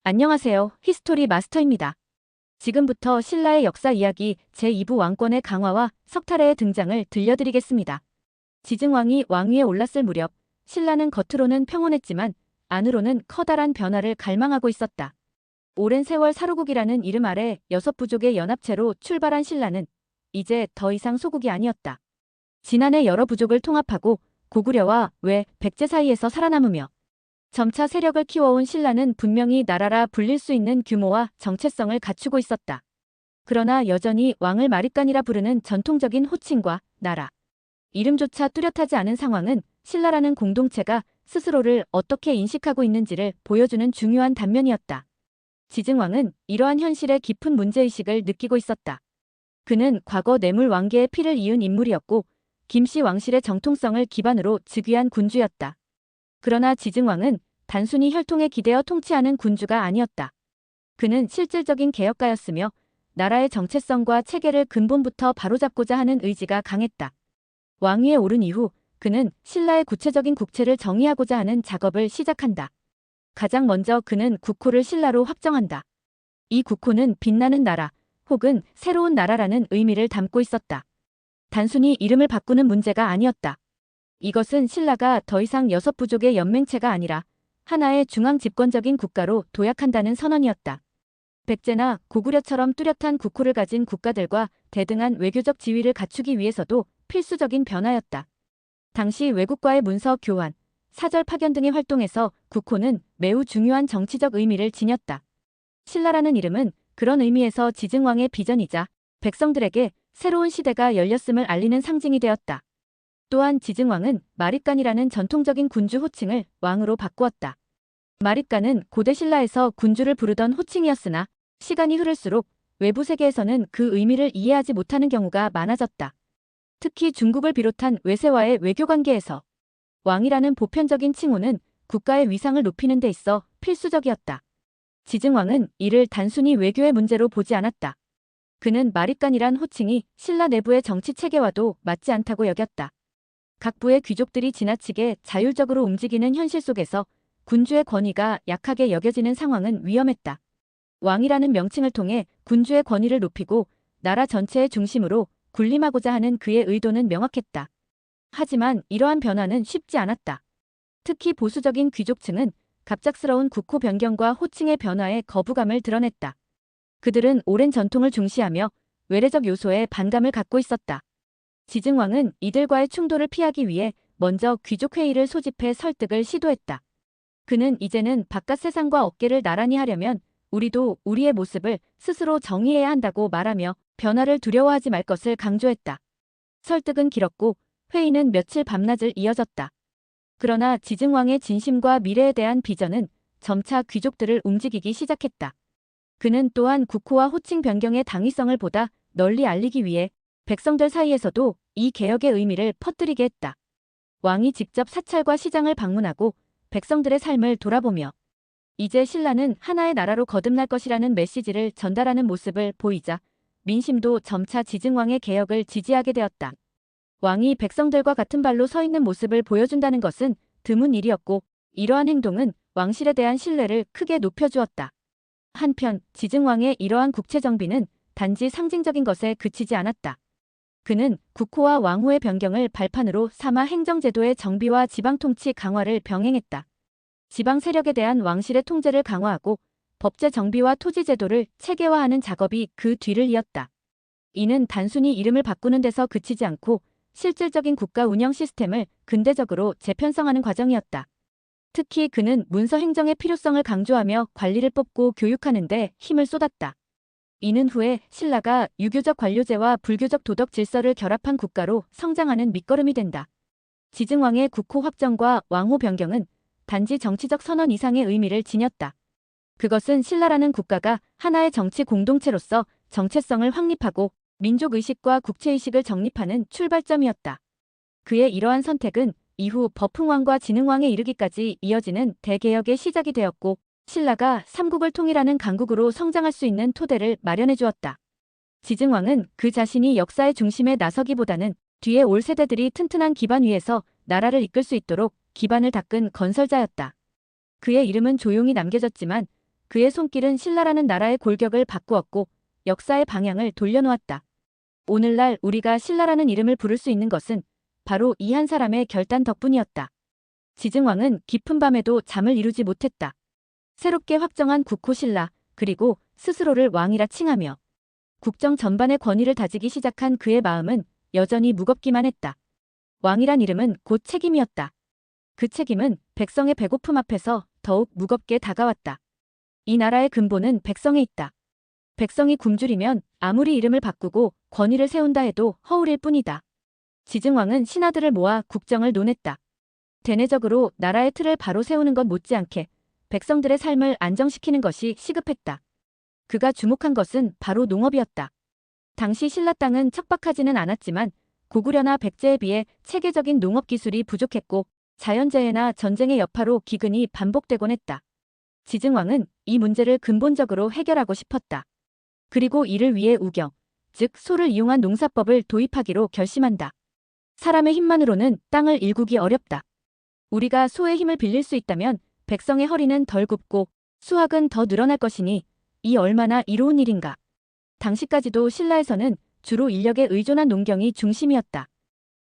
안녕하세요. 히스토리 마스터입니다. 지금부터 신라의 역사 이야기 제2부 왕권의 강화와 석탈의 등장을 들려드리겠습니다. 지증왕이 왕위에 올랐을 무렵 신라는 겉으로는 평온했지만 안으로는 커다란 변화를 갈망하고 있었다. 오랜 세월 사로국이라는 이름 아래 6부족의 연합체로 출발한 신라는 이제 더 이상 소국이 아니었다. 지난해 여러 부족을 통합하고 고구려와 외, 백제 사이에서 살아남으며 점차 세력을 키워온 신라는 분명히 나라라 불릴 수 있는 규모와 정체성을 갖추고 있었다. 그러나 여전히 왕을 마립간이라 부르는 전통적인 호칭과 나라, 이름조차 뚜렷하지 않은 상황은 신라라는 공동체가 스스로를 어떻게 인식하고 있는지를 보여주는 중요한 단면이었다. 지증왕은 이러한 현실의 깊은 문제의식을 느끼고 있었다. 그는 과거 뇌물 왕계의 피를 이은 인물이었고 김씨 왕실의 정통성을 기반으로 즉위한 군주였다. 그러나 지증왕은 단순히 혈통에 기대어 통치하는 군주가 아니었다. 그는 실질적인 개혁가였으며 나라의 정체성과 체계를 근본부터 바로잡고자 하는 의지가 강했다. 왕위에 오른 이후 그는 신라의 구체적인 국체를 정의하고자 하는 작업을 시작한다. 가장 먼저 그는 국호를 신라로 확정한다. 이 국호는 빛나는 나라 혹은 새로운 나라라는 의미를 담고 있었다. 단순히 이름을 바꾸는 문제가 아니었다. 이것은 신라가 더 이상 6부족의 연맹체가 아니라 하나의 중앙 집권적인 국가로 도약한다는 선언이었다. 백제나 고구려처럼 뚜렷한 국호를 가진 국가들과 대등한 외교적 지위를 갖추기 위해서도 필수적인 변화였다. 당시 외국과의 문서 교환, 사절 파견 등의 활동에서 국호는 매우 중요한 정치적 의미를 지녔다. 신라라는 이름은 그런 의미에서 지증왕의 비전이자 백성들에게 새로운 시대가 열렸음을 알리는 상징이 되었다. 또한 지증왕은 마립간이라는 전통적인 군주 호칭을 왕으로 바꾸었다. 마립간은 고대 신라에서 군주를 부르던 호칭이었으나 시간이 흐를수록 외부 세계에서는 그 의미를 이해하지 못하는 경우가 많아졌다. 특히 중국을 비롯한 외세와의 외교관계에서 왕이라는 보편적인 칭호는 국가의 위상을 높이는 데 있어 필수적이었다. 지증왕은 이를 단순히 외교의 문제로 보지 않았다. 그는 마립간이란 호칭이 신라 내부의 정치 체계와도 맞지 않다고 여겼다. 각 부의 귀족들이 지나치게 자율적으로 움직이는 현실 속에서 군주의 권위가 약하게 여겨지는 상황은 위험했다. 왕이라는 명칭을 통해 군주의 권위를 높이고 나라 전체의 중심으로 군림하고자 하는 그의 의도는 명확했다. 하지만 이러한 변화는 쉽지 않았다. 특히 보수적인 귀족층은 갑작스러운 국호 변경과 호칭의 변화에 거부감을 드러냈다. 그들은 오랜 전통을 중시하며 외래적 요소에 반감을 갖고 있었다. 지증왕은 이들과의 충돌을 피하기 위해 먼저 귀족회의를 소집해 설득을 시도했다. 그는 이제는 바깥 세상과 어깨를 나란히 하려면 우리도 우리의 모습을 스스로 정의해야 한다고 말하며 변화를 두려워하지 말 것을 강조했다. 설득은 길었고 회의는 며칠 밤낮을 이어졌다. 그러나 지증왕의 진심과 미래에 대한 비전은 점차 귀족들을 움직이기 시작했다. 그는 또한 국호와 호칭 변경의 당위성을 보다 널리 알리기 위해 백성들 사이에서도 이 개혁의 의미를 퍼뜨리게 했다. 왕이 직접 사찰과 시장을 방문하고 백성들의 삶을 돌아보며 이제 신라는 하나의 나라로 거듭날 것이라는 메시지를 전달하는 모습을 보이자 민심도 점차 지증왕의 개혁을 지지하게 되었다. 왕이 백성들과 같은 발로 서 있는 모습을 보여준다는 것은 드문 일이었고 이러한 행동은 왕실에 대한 신뢰를 크게 높여주었다. 한편 지증왕의 이러한 국채 정비는 단지 상징적인 것에 그치지 않았다. 그는 국호와 왕호의 변경을 발판으로 삼아 행정제도의 정비와 지방통치 강화를 병행했다. 지방 세력에 대한 왕실의 통제를 강화하고 법제 정비와 토지제도를 체계화하는 작업이 그 뒤를 이었다. 이는 단순히 이름을 바꾸는 데서 그치지 않고 실질적인 국가 운영 시스템을 근대적으로 재편성하는 과정이었다. 특히 그는 문서 행정의 필요성을 강조하며 관리를 뽑고 교육하는 데 힘을 쏟았다. 이는 후에 신라가 유교적 관료제와 불교적 도덕 질서를 결합한 국가로 성장하는 밑거름이 된다. 지증왕의 국호 확정과 왕호 변경은 단지 정치적 선언 이상의 의미를 지녔다. 그것은 신라라는 국가가 하나의 정치 공동체로서 정체성을 확립하고 민족의식과 국채의식을 정립하는 출발점이었다. 그의 이러한 선택은 이후 버풍왕과 진흥왕에 이르기까지 이어지는 대개혁의 시작이 되었고 신라가 삼국을 통일하는 강국으로 성장할 수 있는 토대를 마련해 주었다. 지증왕은 그 자신이 역사의 중심에 나서기보다는 뒤에 올 세대들이 튼튼한 기반 위에서 나라를 이끌 수 있도록 기반을 닦은 건설자였다. 그의 이름은 조용히 남겨졌지만 그의 손길은 신라라는 나라의 골격을 바꾸었고 역사의 방향을 돌려놓았다. 오늘날 우리가 신라라는 이름을 부를 수 있는 것은 바로 이 한 사람의 결단 덕분이었다. 지증왕은 깊은 밤에도 잠을 이루지 못했다. 새롭게 확정한 국호 신라, 그리고 스스로를 왕이라 칭하며 국정 전반의 권위를 다지기 시작한 그의 마음은 여전히 무겁기만 했다. 왕이란 이름은 곧 책임이었다. 그 책임은 백성의 배고픔 앞에서 더욱 무겁게 다가왔다. 이 나라의 근본은 백성에 있다. 백성이 굶주리면 아무리 이름을 바꾸고 권위를 세운다 해도 허울일 뿐이다. 지증왕은 신하들을 모아 국정을 논했다. 대내적으로 나라의 틀을 바로 세우는 것 못지않게 백성들의 삶을 안정시키는 것이 시급했다. 그가 주목한 것은 바로 농업이었다. 당시 신라 땅은 척박하지는 않았지만 고구려나 백제에 비해 체계적인 농업 기술이 부족했고 자연재해나 전쟁의 여파로 기근이 반복되곤 했다. 지증왕은 이 문제를 근본적으로 해결하고 싶었다. 그리고 이를 위해 우경, 즉 소를 이용한 농사법을 도입하기로 결심한다. 사람의 힘만으로는 땅을 일구기 어렵다. 우리가 소의 힘을 빌릴 수 있다면 백성의 허리는 덜 굽고 수확은 더 늘어날 것이니 이 얼마나 이로운 일인가. 당시까지도 신라에서는 주로 인력에 의존한 농경이 중심이었다.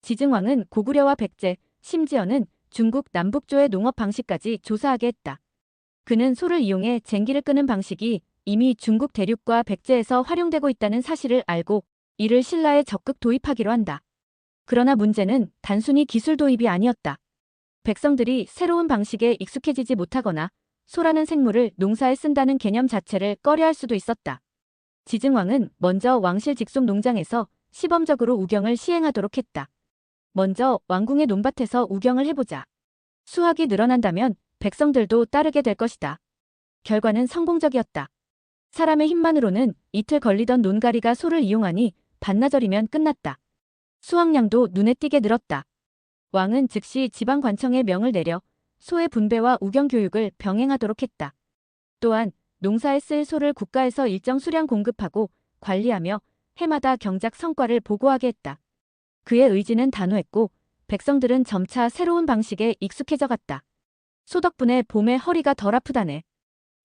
지증왕은 고구려와 백제, 심지어는 중국 남북조의 농업 방식까지 조사하게 했다. 그는 소를 이용해 쟁기를 끄는 방식이 이미 중국 대륙과 백제에서 활용되고 있다는 사실을 알고 이를 신라에 적극 도입하기로 한다. 그러나 문제는 단순히 기술 도입이 아니었다. 백성들이 새로운 방식에 익숙해지지 못하거나 소라는 생물을 농사에 쓴다는 개념 자체를 꺼려할 수도 있었다. 지증왕은 먼저 왕실 직속 농장에서 시범적으로 우경을 시행하도록 했다. 먼저 왕궁의 논밭에서 우경을 해보자. 수확이 늘어난다면 백성들도 따르게 될 것이다. 결과는 성공적이었다. 사람의 힘만으로는 이틀 걸리던 논가리가 소를 이용하니 반나절이면 끝났다. 수확량도 눈에 띄게 늘었다. 왕은 즉시 지방관청에 명을 내려 소의 분배와 우경 교육을 병행하도록 했다. 또한 농사에 쓸 소를 국가에서 일정 수량 공급하고 관리하며 해마다 경작 성과를 보고하게 했다. 그의 의지는 단호했고 백성들은 점차 새로운 방식에 익숙해져 갔다. 소 덕분에 봄에 허리가 덜 아프다네.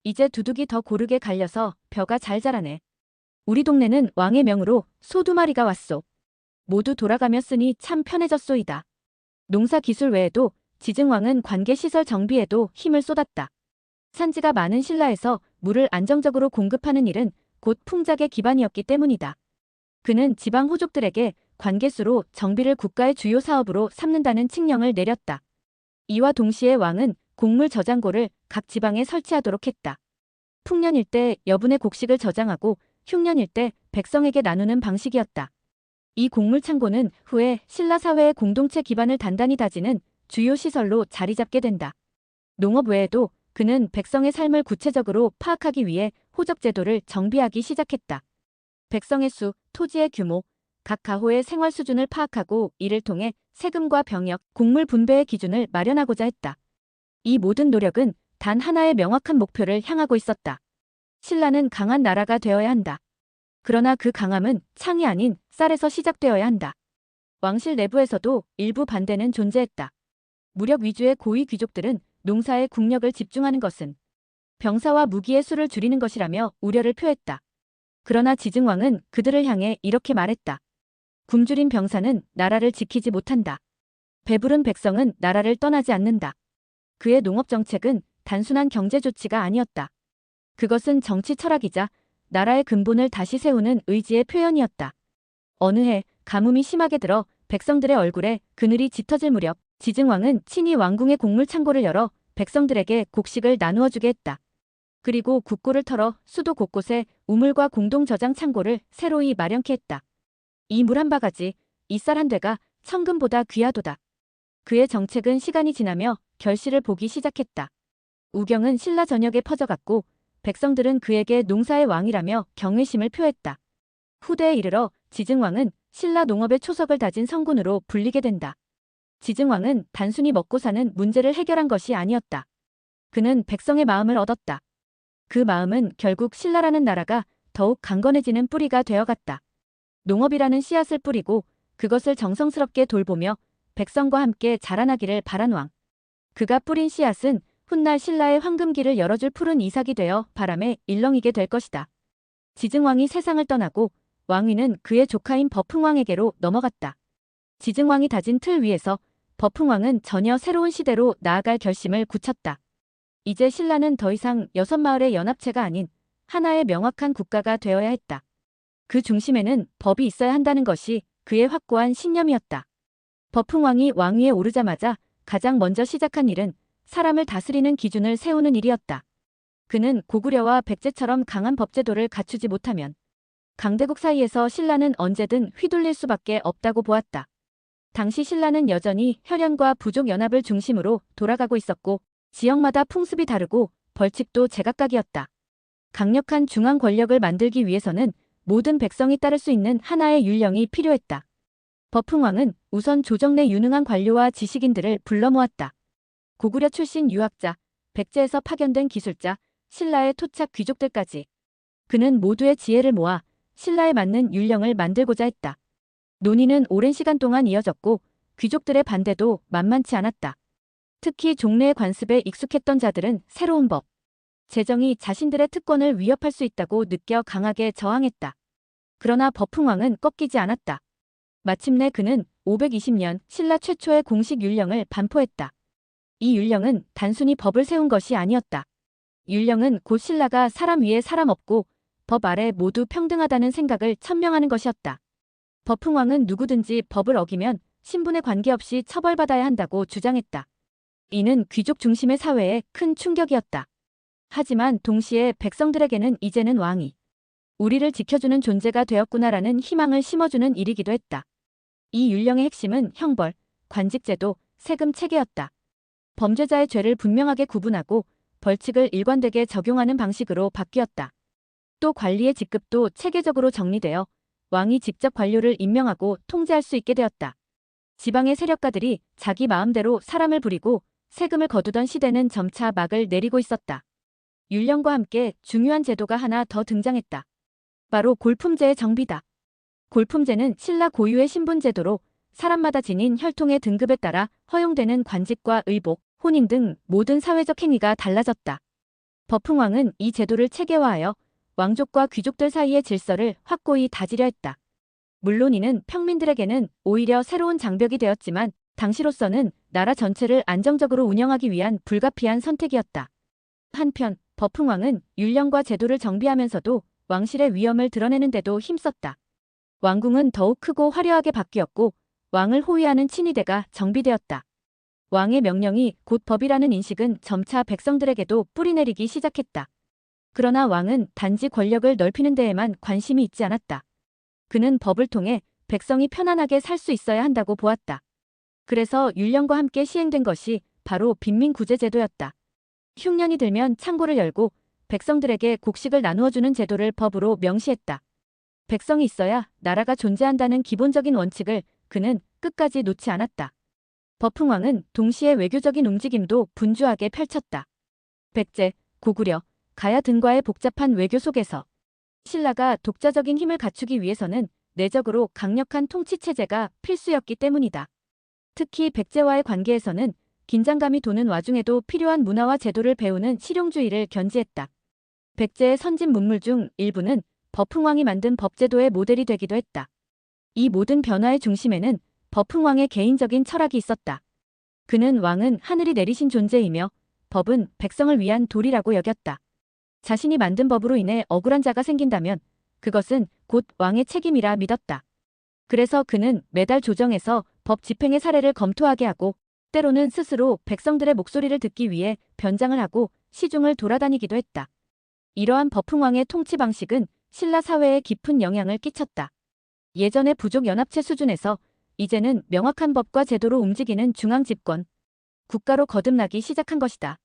이제 두둑이 더 고르게 갈려서 벼가 잘 자라네. 우리 동네는 왕의 명으로 소 2마리가 왔소. 모두 돌아가며 쓰니 참 편해졌소이다. 농사 기술 외에도 지증왕은 관계시설 정비에도 힘을 쏟았다. 산지가 많은 신라에서 물을 안정적으로 공급하는 일은 곧 풍작의 기반이었기 때문이다. 그는 지방 호족들에게 관계수로 정비를 국가의 주요 사업으로 삼는다는 칙령을 내렸다. 이와 동시에 왕은 곡물 저장고를 각 지방에 설치하도록 했다. 풍년일 때 여분의 곡식을 저장하고 흉년일 때 백성에게 나누는 방식이었다. 이 곡물 창고는 후에 신라 사회의 공동체 기반을 단단히 다지는 주요 시설로 자리 잡게 된다. 농업 외에도 그는 백성의 삶을 구체적으로 파악하기 위해 호적제도를 정비하기 시작했다. 백성의 수, 토지의 규모, 각 가호의 생활 수준을 파악하고 이를 통해 세금과 병역, 곡물 분배의 기준을 마련하고자 했다. 이 모든 노력은 단 하나의 명확한 목표를 향하고 있었다. 신라는 강한 나라가 되어야 한다. 그러나 그 강함은 창이 아닌 쌀에서 시작되어야 한다. 왕실 내부에서도 일부 반대는 존재했다. 무력 위주의 고위 귀족들은 농사에 국력을 집중하는 것은 병사와 무기의 수를 줄이는 것이라며 우려를 표했다. 그러나 지증왕은 그들을 향해 이렇게 말했다. 굶주린 병사는 나라를 지키지 못한다. 배부른 백성은 나라를 떠나지 않는다. 그의 농업 정책은 단순한 경제 조치가 아니었다. 그것은 정치 철학이자 나라의 근본을 다시 세우는 의지의 표현이었다. 어느 해 가뭄이 심하게 들어 백성들의 얼굴에 그늘이 짙어질 무렵 지증왕은 친히 왕궁의 곡물 창고를 열어 백성들에게 곡식을 나누어 주게 했다. 그리고 국고를 털어 수도 곳곳에 우물과 공동 저장 창고를 새로이 마련케 했다. 이 물 한 바가지, 이 쌀 한 되가 천금보다 귀하도다. 그의 정책은 시간이 지나며 결실을 보기 시작했다. 우경은 신라 전역에 퍼져갔고 백성들은 그에게 농사의 왕이라며 경외심을 표했다. 후대에 이르러 지증왕은 신라 농업의 초석을 다진 성군으로 불리게 된다. 지증왕은 단순히 먹고 사는 문제를 해결한 것이 아니었다. 그는 백성의 마음을 얻었다. 그 마음은 결국 신라라는 나라가 더욱 강건해지는 뿌리가 되어갔다. 농업이라는 씨앗을 뿌리고 그것을 정성스럽게 돌보며 백성과 함께 자라나기를 바란 왕. 그가 뿌린 씨앗은 훗날 신라의 황금기를 열어줄 푸른 이삭이 되어 바람에 일렁이게 될 것이다. 지증왕이 세상을 떠나고 왕위는 그의 조카인 버풍왕에게로 넘어갔다. 지증왕이 다진 틀 위에서 버풍왕은 전혀 새로운 시대로 나아갈 결심을 굳혔다. 이제 신라는 더 이상 6마을의 연합체가 아닌 하나의 명확한 국가가 되어야 했다. 그 중심에는 법이 있어야 한다는 것이 그의 확고한 신념이었다. 버풍왕이 왕위에 오르자마자 가장 먼저 시작한 일은 사람을 다스리는 기준을 세우는 일이었다. 그는 고구려와 백제처럼 강한 법제도를 갖추지 못하면 강대국 사이에서 신라는 언제든 휘둘릴 수밖에 없다고 보았다. 당시 신라는 여전히 혈연과 부족 연합을 중심으로 돌아가고 있었고 지역마다 풍습이 다르고 벌칙도 제각각이었다. 강력한 중앙 권력을 만들기 위해서는 모든 백성이 따를 수 있는 하나의 율령이 필요했다. 버풍왕은 우선 조정 내 유능한 관료와 지식인들을 불러 모았다. 고구려 출신 유학자, 백제에서 파견된 기술자, 신라의 토착 귀족들까지. 그는 모두의 지혜를 모아 신라에 맞는 율령을 만들고자 했다. 논의는 오랜 시간 동안 이어졌고 귀족들의 반대도 만만치 않았다. 특히 종래의 관습에 익숙했던 자들은 새로운 법, 제정이 자신들의 특권을 위협할 수 있다고 느껴 강하게 저항했다. 그러나 버풍왕은 꺾이지 않았다. 마침내 그는 520년 신라 최초의 공식 율령을 반포했다. 이 율령은 단순히 법을 세운 것이 아니었다. 율령은 곧 신라가 사람 위에 사람 없고 법 아래 모두 평등하다는 생각을 천명하는 것이었다. 버풍왕은 누구든지 법을 어기면 신분에 관계없이 처벌받아야 한다고 주장했다. 이는 귀족 중심의 사회에 큰 충격이었다. 하지만 동시에 백성들에게는 이제는 왕이 우리를 지켜주는 존재가 되었구나라는 희망을 심어주는 일이기도 했다. 이 율령의 핵심은 형벌, 관직제도, 세금 체계였다. 범죄자의 죄를 분명하게 구분하고 벌칙을 일관되게 적용하는 방식으로 바뀌었다. 또 관리의 직급도 체계적으로 정리되어 왕이 직접 관료를 임명하고 통제할 수 있게 되었다. 지방의 세력가들이 자기 마음대로 사람을 부리고 세금을 거두던 시대는 점차 막을 내리고 있었다. 율령과 함께 중요한 제도가 하나 더 등장했다. 바로 골품제의 정비다. 골품제는 신라 고유의 신분제도로 사람마다 지닌 혈통의 등급에 따라 허용되는 관직과 의복, 혼인 등 모든 사회적 행위가 달라졌다. 버풍왕은 이 제도를 체계화하여 왕족과 귀족들 사이의 질서를 확고히 다지려 했다. 물론 이는 평민들에게는 오히려 새로운 장벽이 되었지만 당시로서는 나라 전체를 안정적으로 운영하기 위한 불가피한 선택이었다. 한편 버풍왕은 율령과 제도를 정비하면서도 왕실의 위엄을 드러내는 데도 힘썼다. 왕궁은 더욱 크고 화려하게 바뀌었고 왕을 호위하는 친위대가 정비되었다. 왕의 명령이 곧 법이라는 인식은 점차 백성들에게도 뿌리내리기 시작했다. 그러나 왕은 단지 권력을 넓히는 데에만 관심이 있지 않았다. 그는 법을 통해 백성이 편안하게 살 수 있어야 한다고 보았다. 그래서 율령과 함께 시행된 것이 바로 빈민구제제도였다. 흉년이 들면 창고를 열고 백성들에게 곡식을 나누어주는 제도를 법으로 명시했다. 백성이 있어야 나라가 존재한다는 기본적인 원칙을 그는 끝까지 놓지 않았다. 버풍왕은 동시에 외교적인 움직임도 분주하게 펼쳤다. 백제, 고구려, 가야 등과의 복잡한 외교 속에서 신라가 독자적인 힘을 갖추기 위해서는 내적으로 강력한 통치체제가 필수였기 때문이다. 특히 백제와의 관계에서는 긴장감이 도는 와중에도 필요한 문화와 제도를 배우는 실용주의를 견지했다. 백제의 선진 문물 중 일부는 버풍왕이 만든 법제도의 모델이 되기도 했다. 이 모든 변화의 중심에는 버풍왕의 개인적인 철학이 있었다. 그는 왕은 하늘이 내리신 존재이며 법은 백성을 위한 도리라고 여겼다. 자신이 만든 법으로 인해 억울한 자가 생긴다면 그것은 곧 왕의 책임이라 믿었다. 그래서 그는 매달 조정에서 법 집행의 사례를 검토하게 하고 때로는 스스로 백성들의 목소리를 듣기 위해 변장을 하고 시중을 돌아다니기도 했다. 이러한 버풍왕의 통치 방식은 신라 사회에 깊은 영향을 끼쳤다. 예전의 부족 연합체 수준에서 이제는 명확한 법과 제도로 움직이는 중앙 집권, 국가로 거듭나기 시작한 것이다.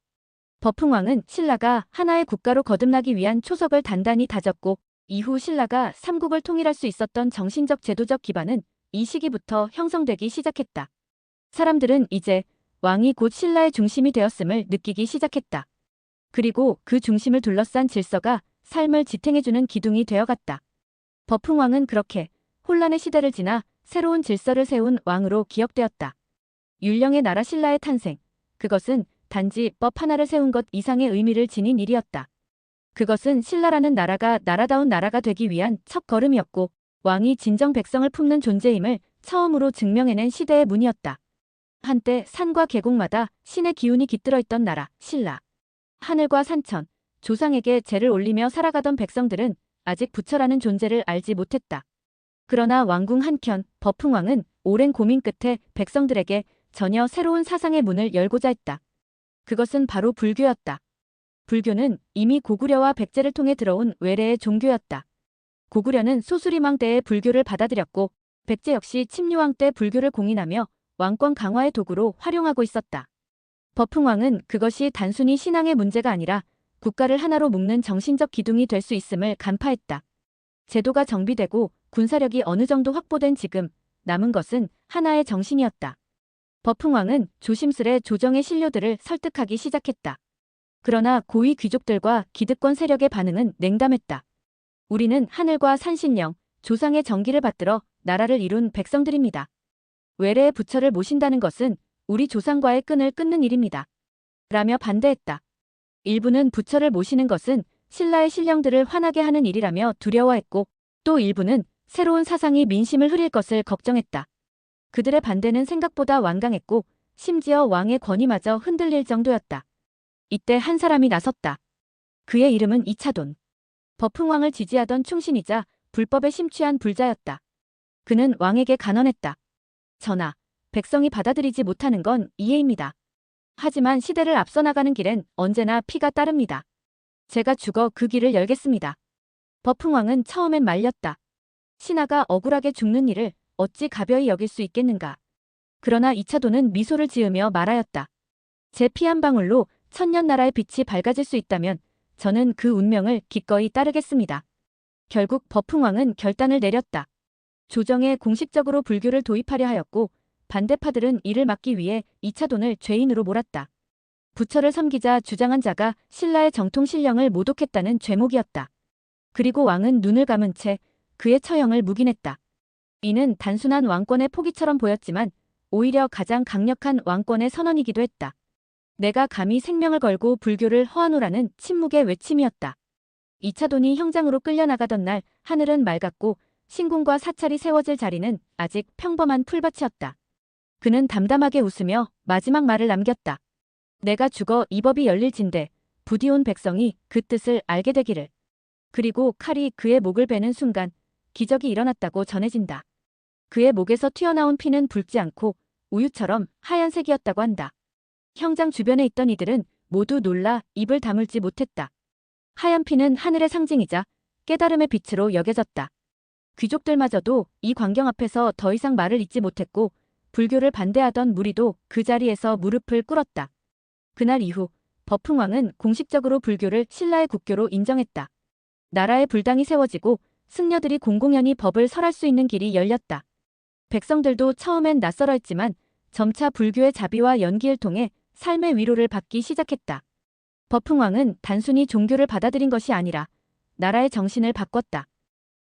버풍왕은 신라가 하나의 국가로 거듭나기 위한 초석을 단단히 다졌고 이후 신라가 삼국을 통일할 수 있었던 정신적 제도적 기반은 이 시기부터 형성되기 시작했다. 사람들은 이제 왕이 곧 신라의 중심이 되었음을 느끼기 시작했다. 그리고 그 중심을 둘러싼 질서가 삶을 지탱해주는 기둥이 되어갔다. 버풍왕은 그렇게 혼란의 시대를 지나 새로운 질서를 세운 왕으로 기억되었다. 율령의 나라 신라의 탄생, 그것은 단지 법 하나를 세운 것 이상의 의미를 지닌 일이었다. 그것은 신라라는 나라가 나라다운 나라가 되기 위한 첫걸음이었고 왕이 진정 백성을 품는 존재임을 처음으로 증명해낸 시대의 문이었다. 한때 산과 계곡마다 신의 기운이 깃들어 있던 나라, 신라. 하늘과 산천, 조상에게 제를 올리며 살아가던 백성들은 아직 부처라는 존재를 알지 못했다. 그러나 왕궁 한켠 버풍왕은 오랜 고민 끝에 백성들에게 전혀 새로운 사상의 문을 열고자 했다. 그것은 바로 불교였다. 불교는 이미 고구려와 백제를 통해 들어온 외래의 종교였다. 고구려는 소수리망 때의 불교를 받아들였고 백제 역시 침류왕 때 불교를 공인하며 왕권 강화의 도구로 활용하고 있었다. 버풍왕은 그것이 단순히 신앙의 문제가 아니라 국가를 하나로 묶는 정신적 기둥이 될 수 있음을 간파했다. 제도가 정비되고 군사력이 어느 정도 확보된 지금 남은 것은 하나의 정신이었다. 버풍왕은 조심스레 조정의 신료들을 설득하기 시작했다. 그러나 고위 귀족들과 기득권 세력의 반응은 냉담했다. 우리는 하늘과 산신령, 조상의 정기를 받들어 나라를 이룬 백성들입니다. 외래의 부처를 모신다는 것은 우리 조상과의 끈을 끊는 일입니다. 라며 반대했다. 일부는 부처를 모시는 것은 신라의 신령들을 화나게 하는 일이라며 두려워했고 또 일부는 새로운 사상이 민심을 흐릴 것을 걱정했다. 그들의 반대는 생각보다 완강했고 심지어 왕의 권위마저 흔들릴 정도였다. 이때 한 사람이 나섰다. 그의 이름은 이차돈. 버풍왕을 지지하던 충신이자 불법에 심취한 불자였다. 그는 왕에게 간언했다. 전하, 백성이 받아들이지 못하는 건 이해입니다. 하지만 시대를 앞서 나가는 길엔 언제나 피가 따릅니다. 제가 죽어 그 길을 열겠습니다. 버풍왕은 처음엔 말렸다. 신하가 억울하게 죽는 일을 어찌 가벼이 여길 수 있겠는가. 그러나 이차돈은 미소를 지으며 말하였다. 제 피 한 방울로 천년나라의 빛이 밝아질 수 있다면 저는 그 운명을 기꺼이 따르겠습니다. 결국 버풍왕은 결단을 내렸다. 조정에 공식적으로 불교를 도입하려 하였고 반대파들은 이를 막기 위해 이차돈을 죄인으로 몰았다. 부처를 섬기자 주장한 자가 신라의 정통 신령을 모독했다는 죄목이었다. 그리고 왕은 눈을 감은 채 그의 처형을 묵인했다. 이는 단순한 왕권의 포기처럼 보였지만 오히려 가장 강력한 왕권의 선언이기도 했다. 내가 감히 생명을 걸고 불교를 허하노라는 침묵의 외침이었다. 이차돈이 형장으로 끌려나가던 날 하늘은 맑았고 신궁과 사찰이 세워질 자리는 아직 평범한 풀밭이었다. 그는 담담하게 웃으며 마지막 말을 남겼다. 내가 죽어 이 법이 열릴진대 부디 온 백성이 그 뜻을 알게 되기를. 그리고 칼이 그의 목을 베는 순간 기적이 일어났다고 전해진다. 그의 목에서 튀어나온 피는 붉지 않고 우유처럼 하얀색이었다고 한다. 형장 주변에 있던 이들은 모두 놀라 입을 다물지 못했다. 하얀 피는 하늘의 상징이자 깨달음의 빛으로 여겨졌다. 귀족들마저도 이 광경 앞에서 더 이상 말을 잇지 못했고 불교를 반대하던 무리도 그 자리에서 무릎을 꿇었다. 그날 이후 버풍왕은 공식적으로 불교를 신라의 국교로 인정했다. 나라의 불당이 세워지고 승려들이 공공연히 법을 설할 수 있는 길이 열렸다. 백성들도 처음엔 낯설어했지만 점차 불교의 자비와 연기를 통해 삶의 위로를 받기 시작했다. 버풍왕은 단순히 종교를 받아들인 것이 아니라 나라의 정신을 바꿨다.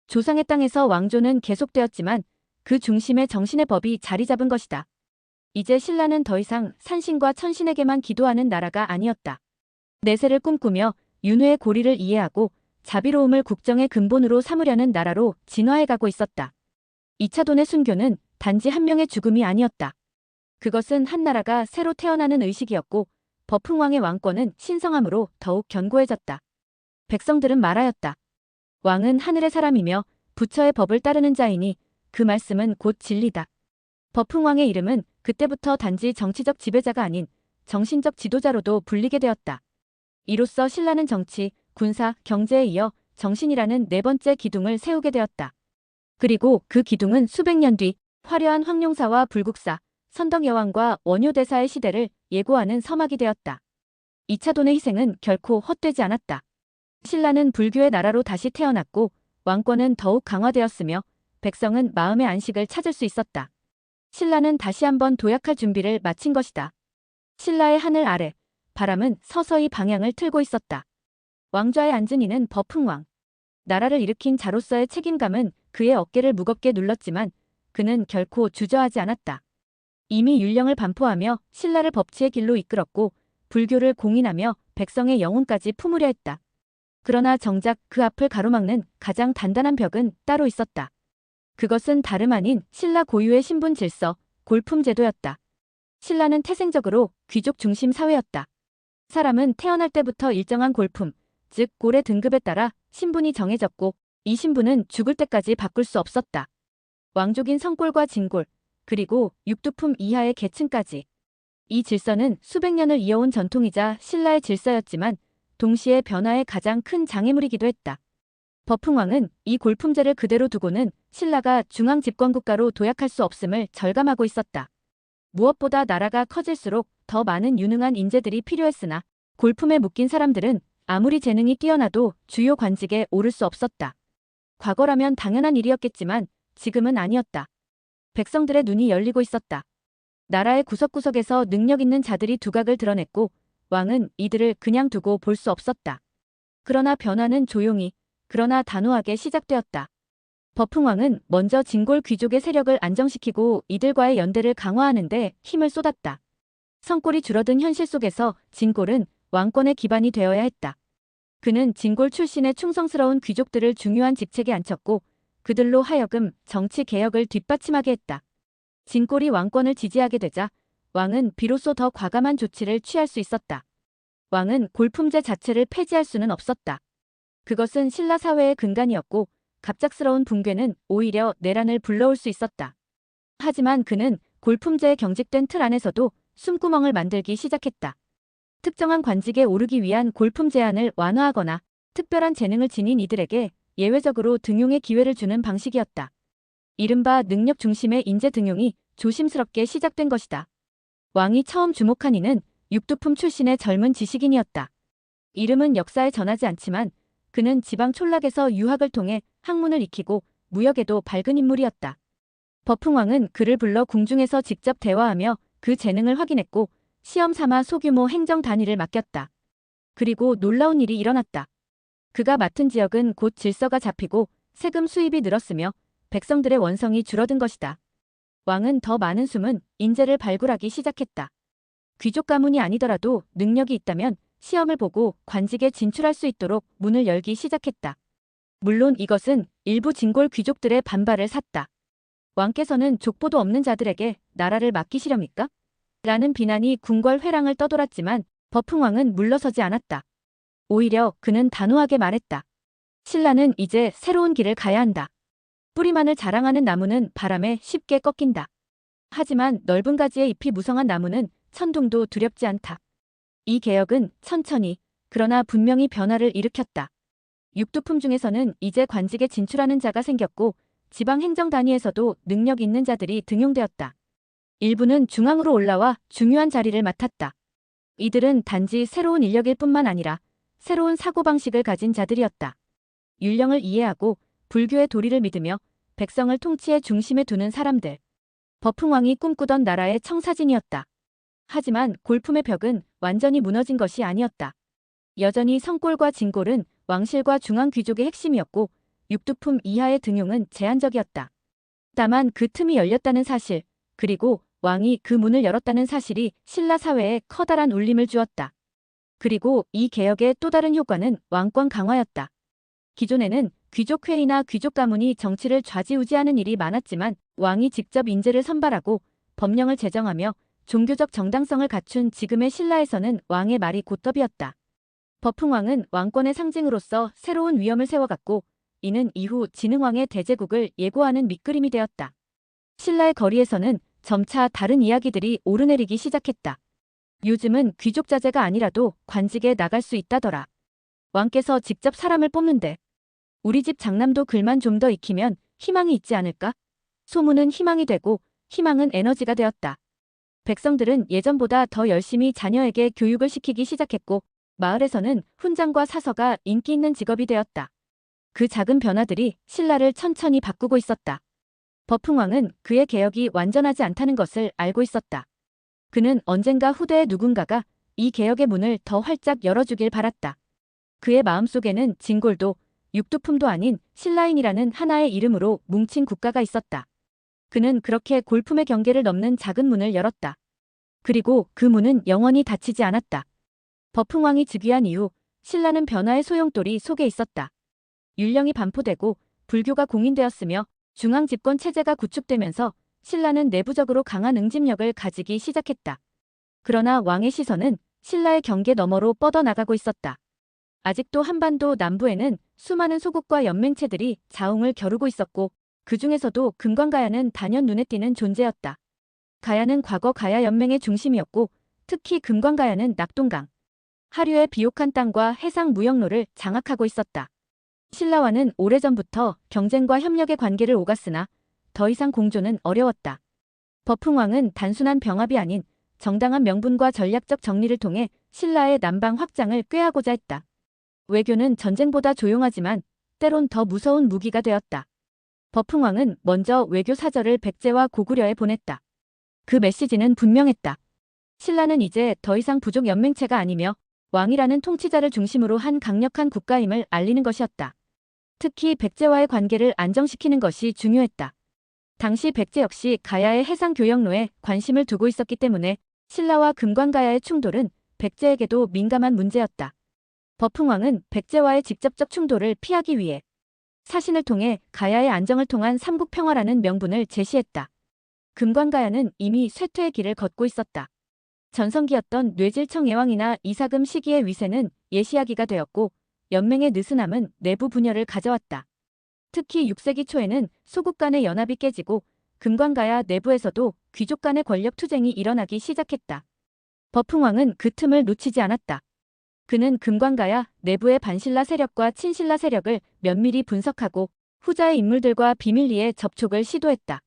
조상의 땅에서 왕조는 계속되었지만 그 중심에 정신의 법이 자리 잡은 것이다. 이제 신라는 더 이상 산신과 천신에게만 기도하는 나라가 아니었다. 내세를 꿈꾸며 윤회의 고리를 이해하고 자비로움을 국정의 근본으로 삼으려는 나라로 진화해가고 있었다. 이차돈의 순교는 단지 한 명의 죽음이 아니었다. 그것은 한 나라가 새로 태어나는 의식이었고 버풍왕의 왕권은 신성함으로 더욱 견고해졌다. 백성들은 말하였다. 왕은 하늘의 사람이며 부처의 법을 따르는 자이니 그 말씀은 곧 진리다. 버풍왕의 이름은 그때부터 단지 정치적 지배자가 아닌 정신적 지도자로도 불리게 되었다. 이로써 신라는 정치, 군사, 경제에 이어 정신이라는 네 번째 기둥을 세우게 되었다. 그리고 그 기둥은 수백 년 뒤 화려한 황룡사와 불국사, 선덕여왕과 원효대사의 시대를 예고하는 서막이 되었다. 이차돈의 희생은 결코 헛되지 않았다. 신라는 불교의 나라로 다시 태어났고 왕권은 더욱 강화되었으며 백성은 마음의 안식을 찾을 수 있었다. 신라는 다시 한번 도약할 준비를 마친 것이다. 신라의 하늘 아래 바람은 서서히 방향을 틀고 있었다. 왕좌에 앉은 이는 버풍왕. 나라를 일으킨 자로서의 책임감은 그의 어깨를 무겁게 눌렀지만 그는 결코 주저하지 않았다. 이미 율령을 반포하며 신라를 법치의 길로 이끌었고 불교를 공인하며 백성의 영혼까지 품으려 했다. 그러나 정작 그 앞을 가로막는 가장 단단한 벽은 따로 있었다. 그것은 다름 아닌 신라 고유의 신분 질서, 골품 제도였다. 신라는 태생적으로 귀족 중심 사회였다. 사람은 태어날 때부터 일정한 골품, 즉 골의 등급에 따라 신분이 정해졌고 이 신분은 죽을 때까지 바꿀 수 없었다. 왕족인 성골과 진골, 그리고 육두품 이하의 계층까지. 이 질서는 수백 년을 이어온 전통이자 신라의 질서였지만 동시에 변화의 가장 큰 장애물이기도 했다. 버풍왕은 이 골품제를 그대로 두고는 신라가 중앙 집권국가로 도약할 수 없음을 절감하고 있었다. 무엇보다 나라가 커질수록 더 많은 유능한 인재들이 필요했으나 골품에 묶인 사람들은 아무리 재능이 뛰어나도 주요 관직에 오를 수 없었다. 과거라면 당연한 일이었겠지만 지금은 아니었다. 백성들의 눈이 열리고 있었다. 나라의 구석구석에서 능력 있는 자들이 두각을 드러냈고 왕은 이들을 그냥 두고 볼 수 없었다. 그러나 변화는 조용히, 그러나 단호하게 시작되었다. 버풍왕은 먼저 진골 귀족의 세력을 안정시키고 이들과의 연대를 강화하는 데 힘을 쏟았다. 성골이 줄어든 현실 속에서 진골은 왕권의 기반이 되어야 했다. 그는 진골 출신의 충성스러운 귀족들을 중요한 직책에 앉혔고 그들로 하여금 정치 개혁을 뒷받침하게 했다. 진골이 왕권을 지지하게 되자 왕은 비로소 더 과감한 조치를 취할 수 있었다. 왕은 골품제 자체를 폐지할 수는 없었다. 그것은 신라 사회의 근간이었고 갑작스러운 붕괴는 오히려 내란을 불러올 수 있었다. 하지만 그는 골품제에 경직된 틀 안에서도 숨구멍을 만들기 시작했다. 특정한 관직에 오르기 위한 골품 제한을 완화하거나 특별한 재능을 지닌 이들에게 예외적으로 등용의 기회를 주는 방식이었다. 이른바 능력 중심의 인재 등용이 조심스럽게 시작된 것이다. 왕이 처음 주목한 이는 육두품 출신의 젊은 지식인이었다. 이름은 역사에 전하지 않지만 그는 지방 촌락에서 유학을 통해 학문을 익히고 무역에도 밝은 인물이었다. 버풍왕은 그를 불러 궁중에서 직접 대화하며 그 재능을 확인했고 시험 삼아 소규모 행정 단위를 맡겼다. 그리고 놀라운 일이 일어났다. 그가 맡은 지역은 곧 질서가 잡히고 세금 수입이 늘었으며 백성들의 원성이 줄어든 것이다. 왕은 더 많은 숨은 인재를 발굴하기 시작했다. 귀족 가문이 아니더라도 능력이 있다면 시험을 보고 관직에 진출할 수 있도록 문을 열기 시작했다. 물론 이것은 일부 진골 귀족들의 반발을 샀다. 왕께서는 족보도 없는 자들에게 나라를 맡기시렵니까? 라는 비난이 궁궐회랑을 떠돌았지만 버풍왕은 물러서지 않았다. 오히려 그는 단호하게 말했다. 신라는 이제 새로운 길을 가야 한다. 뿌리만을 자랑하는 나무는 바람에 쉽게 꺾인다. 하지만 넓은 가지의 잎이 무성한 나무는 천둥도 두렵지 않다. 이 개혁은 천천히, 그러나 분명히 변화를 일으켰다. 육두품 중에서는 이제 관직에 진출하는 자가 생겼고 지방 행정 단위에서도 능력 있는 자들이 등용되었다. 일부는 중앙으로 올라와 중요한 자리를 맡았다. 이들은 단지 새로운 인력일 뿐만 아니라 새로운 사고방식을 가진 자들이었다. 율령을 이해하고 불교의 도리를 믿으며 백성을 통치의 중심에 두는 사람들. 버풍왕이 꿈꾸던 나라의 청사진이었다. 하지만 골품의 벽은 완전히 무너진 것이 아니었다. 여전히 성골과 진골은 왕실과 중앙 귀족의 핵심이었고 육두품 이하의 등용은 제한적이었다. 다만 그 틈이 열렸다는 사실, 그리고 왕이 그 문을 열었다는 사실이 신라 사회에 커다란 울림을 주었다. 그리고 이 개혁의 또 다른 효과는 왕권 강화였다. 기존에는 귀족회의나 귀족 가문이 정치를 좌지우지하는 일이 많았지만 왕이 직접 인재를 선발하고 법령을 제정하며 종교적 정당성을 갖춘 지금의 신라에서는 왕의 말이 곧더비였다. 버풍왕은 왕권의 상징으로서 새로운 위엄을 세워갔고 이는 이후 진흥왕의 대제국을 예고하는 밑그림이 되었다. 신라의 거리에서는 점차 다른 이야기들이 오르내리기 시작했다. 요즘은 귀족 자제가 아니라도 관직에 나갈 수 있다더라. 왕께서 직접 사람을 뽑는데 우리 집 장남도 글만 좀 더 익히면 희망이 있지 않을까? 소문은 희망이 되고 희망은 에너지가 되었다. 백성들은 예전보다 더 열심히 자녀에게 교육을 시키기 시작했고 마을에서는 훈장과 사서가 인기 있는 직업이 되었다. 그 작은 변화들이 신라를 천천히 바꾸고 있었다. 버풍왕은 그의 개혁이 완전하지 않다는 것을 알고 있었다. 그는 언젠가 후대의 누군가가 이 개혁의 문을 더 활짝 열어주길 바랐다. 그의 마음속에는 진골도 육두품도 아닌 신라인이라는 하나의 이름으로 뭉친 국가가 있었다. 그는 그렇게 골품의 경계를 넘는 작은 문을 열었다. 그리고 그 문은 영원히 닫히지 않았다. 버풍왕이 즉위한 이후 신라는 변화의 소용돌이 속에 있었다. 율령이 반포되고 불교가 공인되었으며 중앙 집권 체제가 구축되면서 신라는 내부적으로 강한 응집력을 가지기 시작했다. 그러나 왕의 시선은 신라의 경계 너머로 뻗어나가고 있었다. 아직도 한반도 남부에는 수많은 소국과 연맹체들이 자웅을 겨루고 있었고 그 중에서도 금관가야는 단연 눈에 띄는 존재였다. 가야는 과거 가야 연맹의 중심이었고 특히 금관가야는 낙동강, 하류의 비옥한 땅과 해상 무역로를 장악하고 있었다. 신라와는 오래전부터 경쟁과 협력의 관계를 오갔으나 더 이상 공조는 어려웠다. 버풍왕은 단순한 병합이 아닌 정당한 명분과 전략적 정리를 통해 신라의 남방 확장을 꾀하고자 했다. 외교는 전쟁보다 조용하지만 때론 더 무서운 무기가 되었다. 버풍왕은 먼저 외교 사절을 백제와 고구려에 보냈다. 그 메시지는 분명했다. 신라는 이제 더 이상 부족 연맹체가 아니며 왕이라는 통치자를 중심으로 한 강력한 국가임을 알리는 것이었다. 특히 백제와의 관계를 안정시키는 것이 중요했다. 당시 백제 역시 가야의 해상 교역로에 관심을 두고 있었기 때문에 신라와 금관가야의 충돌은 백제에게도 민감한 문제였다. 버풍왕은 백제와의 직접적 충돌을 피하기 위해 사신을 통해 가야의 안정을 통한 삼국평화라는 명분을 제시했다. 금관가야는 이미 쇠퇴의 길을 걷고 있었다. 전성기였던 뇌질청 예왕이나 이사금 시기의 위세는 예시하기가 되었고 연맹의 느슨함은 내부 분열을 가져왔다. 특히 6세기 초에는 소국 간의 연합이 깨지고 금관가야 내부에서도 귀족 간의 권력 투쟁이 일어나기 시작했다. 버풍왕은 그 틈을 놓치지 않았다. 그는 금관가야 내부의 반신라 세력과 친신라 세력을 면밀히 분석하고 후자의 인물들과 비밀리에 접촉을 시도했다.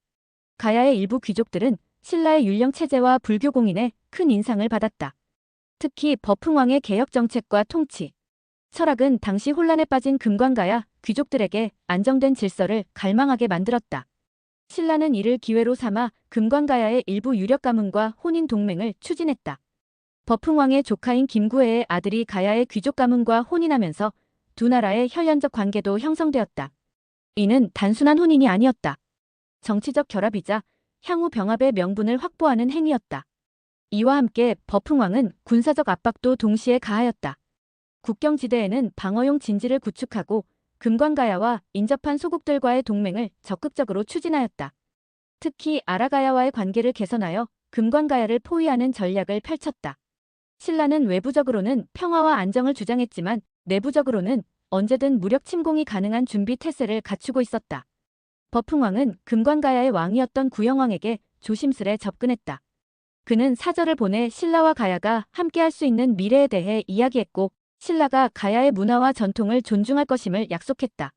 가야의 일부 귀족들은 신라의 율령 체제와 불교 공인에 큰 인상을 받았다. 특히 버풍왕의 개혁 정책과 통치, 철학은 당시 혼란에 빠진 금관가야 귀족들에게 안정된 질서를 갈망하게 만들었다. 신라는 이를 기회로 삼아 금관가야의 일부 유력 가문과 혼인 동맹을 추진했다. 버풍왕의 조카인 김구해의 아들이 가야의 귀족 가문과 혼인하면서 두 나라의 혈연적 관계도 형성되었다. 이는 단순한 혼인이 아니었다. 정치적 결합이자 향후 병합의 명분을 확보하는 행위였다. 이와 함께 버풍왕은 군사적 압박도 동시에 가하였다. 국경지대에는 방어용 진지를 구축하고 금관가야와 인접한 소국들과의 동맹을 적극적으로 추진하였다. 특히 아라가야와의 관계를 개선하여 금관가야를 포위하는 전략을 펼쳤다. 신라는 외부적으로는 평화와 안정을 주장했지만 내부적으로는 언제든 무력 침공이 가능한 준비 태세를 갖추고 있었다. 버풍왕은 금관가야의 왕이었던 구영왕에게 조심스레 접근했다. 그는 사절을 보내 신라와 가야가 함께할 수 있는 미래에 대해 이야기했고 신라가 가야의 문화와 전통을 존중할 것임을 약속했다.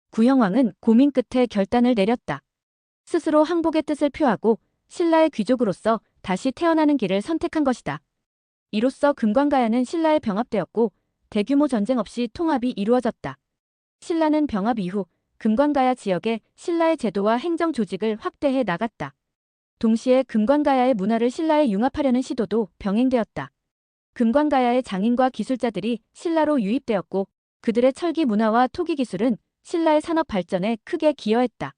구영왕은 고민 끝에 결단을 내렸다. 스스로 항복의 뜻을 표하고 신라의 귀족으로서 다시 태어나는 길을 선택한 것이다. 이로써 금관가야는 신라에 병합되었고 대규모 전쟁 없이 통합이 이루어졌다. 신라는 병합 이후 금관가야 지역에 신라의 제도와 행정 조직을 확대해 나갔다. 동시에 금관가야의 문화를 신라에 융합하려는 시도도 병행되었다. 금관가야의 장인과 기술자들이 신라로 유입되었고 그들의 철기 문화와 토기 기술은 신라의 산업 발전에 크게 기여했다.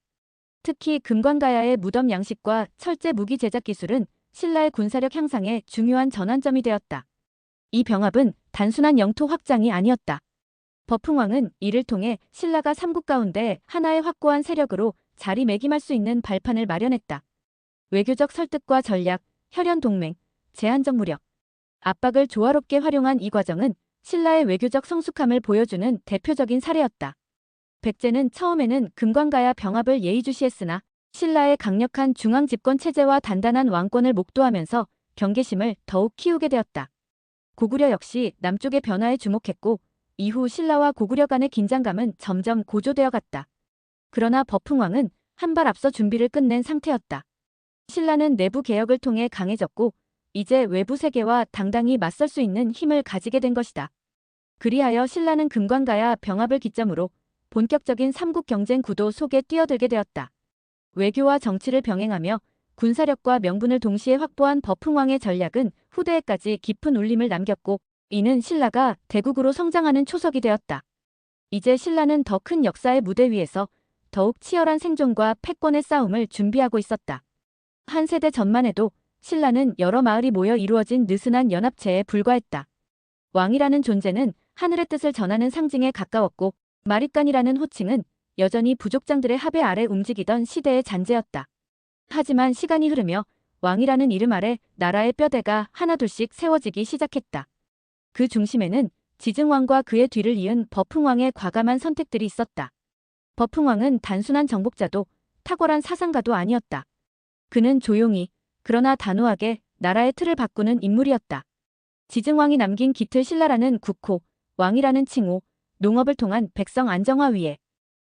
특히 금관가야의 무덤 양식과 철제 무기 제작 기술은 신라의 군사력 향상에 중요한 전환점이 되었다. 이 병합은 단순한 영토 확장이 아니었다. 버풍왕은 이를 통해 신라가 삼국 가운데 하나의 확고한 세력으로 자리매김할 수 있는 발판을 마련했다. 외교적 설득과 전략, 혈연 동맹, 제한적 무력, 압박을 조화롭게 활용한 이 과정은 신라의 외교적 성숙함을 보여주는 대표적인 사례였다. 백제는 처음에는 금관가야 병합을 예의주시했으나 신라의 강력한 중앙 집권 체제와 단단한 왕권을 목도하면서 경계심을 더욱 키우게 되었다. 고구려 역시 남쪽의 변화에 주목했고 이후 신라와 고구려 간의 긴장감은 점점 고조되어 갔다. 그러나 버풍왕은 한 발 앞서 준비를 끝낸 상태였다. 신라는 내부 개혁을 통해 강해졌고 이제 외부 세계와 당당히 맞설 수 있는 힘을 가지게 된 것이다. 그리하여 신라는 금관가야 병합을 기점으로 본격적인 삼국 경쟁 구도 속에 뛰어들게 되었다. 외교와 정치를 병행하며 군사력과 명분을 동시에 확보한 버풍왕의 전략은 후대에까지 깊은 울림을 남겼고 이는 신라가 대국으로 성장하는 초석이 되었다. 이제 신라는 더 큰 역사의 무대 위에서 더욱 치열한 생존과 패권의 싸움을 준비하고 있었다. 한 세대 전만 해도 신라는 여러 마을이 모여 이루어진 느슨한 연합체에 불과했다. 왕이라는 존재는 하늘의 뜻을 전하는 상징에 가까웠고 마립간이라는 호칭은 여전히 부족장들의 합의 아래 움직이던 시대의 잔재였다. 하지만 시간이 흐르며 왕이라는 이름 아래 나라의 뼈대가 하나둘씩 세워지기 시작했다. 그 중심에는 지증왕과 그의 뒤를 이은 버풍왕의 과감한 선택들이 있었다. 버풍왕은 단순한 정복자도 탁월한 사상가도 아니었다. 그는 조용히 그러나 단호하게 나라의 틀을 바꾸는 인물이었다. 지증왕이 남긴 기틀 신라라는 국호, 왕이라는 칭호, 농업을 통한 백성 안정화 위에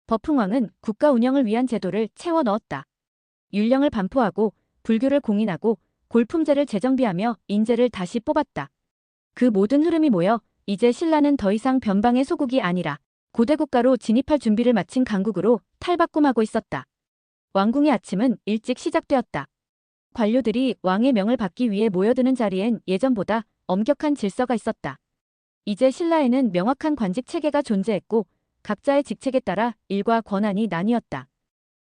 버풍왕은 국가 운영을 위한 제도를 채워 넣었다. 율령을 반포하고 불교를 공인하고 골품제를 재정비하며 인재를 다시 뽑았다. 그 모든 흐름이 모여 이제 신라는 더 이상 변방의 소국이 아니라 고대 국가로 진입할 준비를 마친 강국으로 탈바꿈하고 있었다. 왕궁의 아침은 일찍 시작되었다. 관료들이 왕의 명을 받기 위해 모여드는 자리엔 예전보다 엄격한 질서가 있었다. 이제 신라에는 명확한 관직 체계가 존재했고 각자의 직책에 따라 일과 권한이 나뉘었다.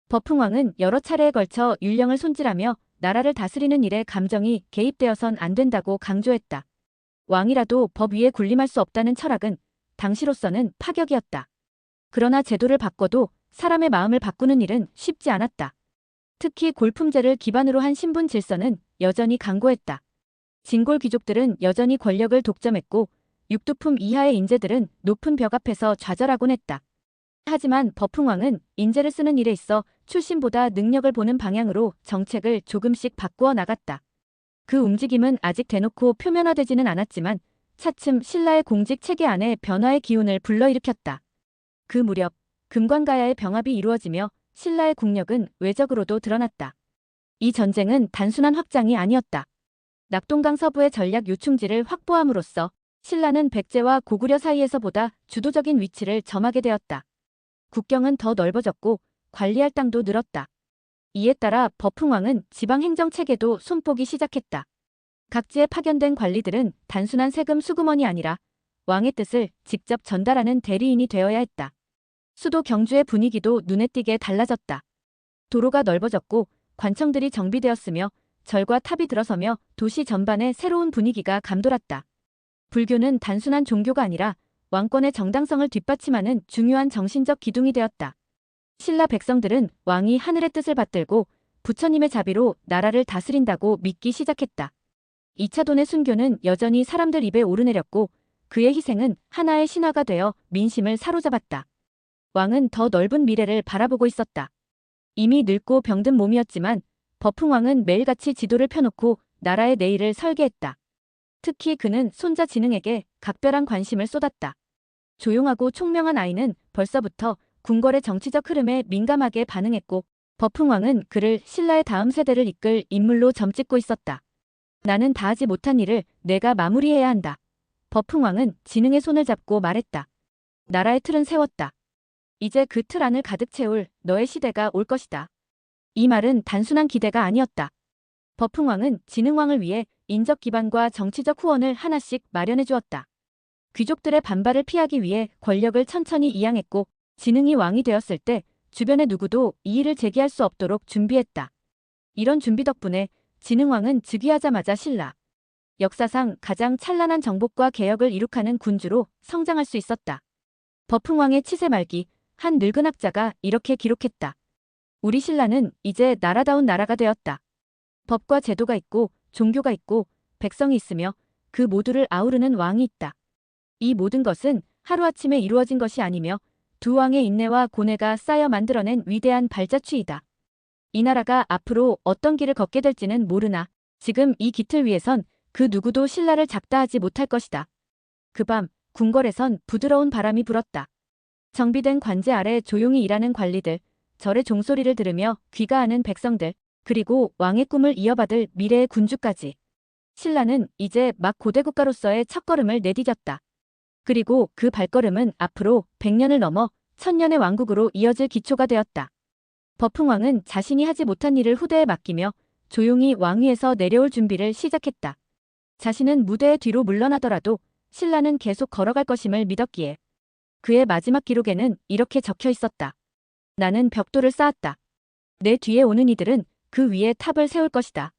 버풍왕은 여러 차례에 걸쳐 율령을 손질하며 나라를 다스리는 일에 감정이 개입되어선 안 된다고 강조했다. 왕이라도 법 위에 군림할 수 없다는 철학은 당시로서는 파격이었다. 그러나 제도를 바꿔도 사람의 마음을 바꾸는 일은 쉽지 않았다. 특히 골품제를 기반으로 한 신분 질서는 여전히 강고했다. 진골 귀족들은 여전히 권력을 독점했고 육두품 이하의 인재들은 높은 벽 앞에서 좌절하곤 했다. 하지만 버풍왕은 인재를 쓰는 일에 있어 출신보다 능력을 보는 방향으로 정책을 조금씩 바꾸어 나갔다. 그 움직임은 아직 대놓고 표면화되지는 않았지만 차츰 신라의 공직 체계 안에 변화의 기운을 불러일으켰다. 그 무렵 금관가야의 병합이 이루어지며 신라의 국력은 외적으로도 드러났다. 이 전쟁은 단순한 확장이 아니었다. 낙동강 서부의 전략 요충지를 확보함으로써 신라는 백제와 고구려 사이에서보다 주도적인 위치를 점하게 되었다. 국경은 더 넓어졌고 관리할 땅도 늘었다. 이에 따라 버풍왕은 지방행정체계도 손보기 시작했다. 각지에 파견된 관리들은 단순한 세금 수구먼이 아니라 왕의 뜻을 직접 전달하는 대리인이 되어야 했다. 수도 경주의 분위기도 눈에 띄게 달라졌다. 도로가 넓어졌고 관청들이 정비되었으며 절과 탑이 들어서며 도시 전반에 새로운 분위기가 감돌았다. 불교는 단순한 종교가 아니라 왕권의 정당성을 뒷받침하는 중요한 정신적 기둥이 되었다. 신라 백성들은 왕이 하늘의 뜻을 받들고 부처님의 자비로 나라를 다스린다고 믿기 시작했다. 이차돈의 순교는 여전히 사람들 입에 오르내렸고 그의 희생은 하나의 신화가 되어 민심을 사로잡았다. 왕은 더 넓은 미래를 바라보고 있었다. 이미 늙고 병든 몸이었지만 버풍왕은 매일같이 지도를 펴놓고 나라의 내일을 설계했다. 특히 그는 손자 진흥에게 각별한 관심을 쏟았다. 조용하고 총명한 아이는 벌써부터 궁궐의 정치적 흐름에 민감하게 반응했고 버풍왕은 그를 신라의 다음 세대를 이끌 인물로 점찍고 있었다. 나는 다하지 못한 일을 내가 마무리해야 한다. 버풍왕은 진흥의 손을 잡고 말했다. 나라의 틀은 세웠다. 이제 그 틀 안을 가득 채울 너의 시대가 올 것이다. 이 말은 단순한 기대가 아니었다. 버풍왕은 진흥왕을 위해 인적 기반과 정치적 후원을 하나씩 마련해 주었다. 귀족들의 반발을 피하기 위해 권력을 천천히 이양했고 진흥이 왕이 되었을 때 주변의 누구도 이의를 제기할 수 없도록 준비했다. 이런 준비 덕분에 진흥왕은 즉위하자마자 신라 역사상 가장 찬란한 정복과 개혁을 이룩하는 군주로 성장할 수 있었다. 버풍왕의 치세 말기 한 늙은 학자가 이렇게 기록했다. 우리 신라는 이제 나라다운 나라가 되었다. 법과 제도가 있고 종교가 있고 백성이 있으며 그 모두를 아우르는 왕이 있다. 이 모든 것은 하루아침에 이루어진 것이 아니며 두 왕의 인내와 고뇌가 쌓여 만들어낸 위대한 발자취이다. 이 나라가 앞으로 어떤 길을 걷게 될지는 모르나 지금 이 기틀 위에선 그 누구도 신라를 작다하지 못할 것이다. 그 밤 궁궐에선 부드러운 바람이 불었다. 정비된 관제 아래 조용히 일하는 관리들, 절의 종소리를 들으며 귀가하는 백성들, 그리고 왕의 꿈을 이어받을 미래의 군주까지. 신라는 이제 막 고대 국가로서의 첫걸음을 내디뎠다. 그리고 그 발걸음은 앞으로 100년을 넘어 1000년의 왕국으로 이어질 기초가 되었다. 버풍왕은 자신이 하지 못한 일을 후대에 맡기며 조용히 왕위에서 내려올 준비를 시작했다. 자신은 무대의 뒤로 물러나더라도 신라는 계속 걸어갈 것임을 믿었기에 그의 마지막 기록에는 이렇게 적혀 있었다. 나는 벽돌을 쌓았다. 내 뒤에 오는 이들은 그 위에 탑을 세울 것이다.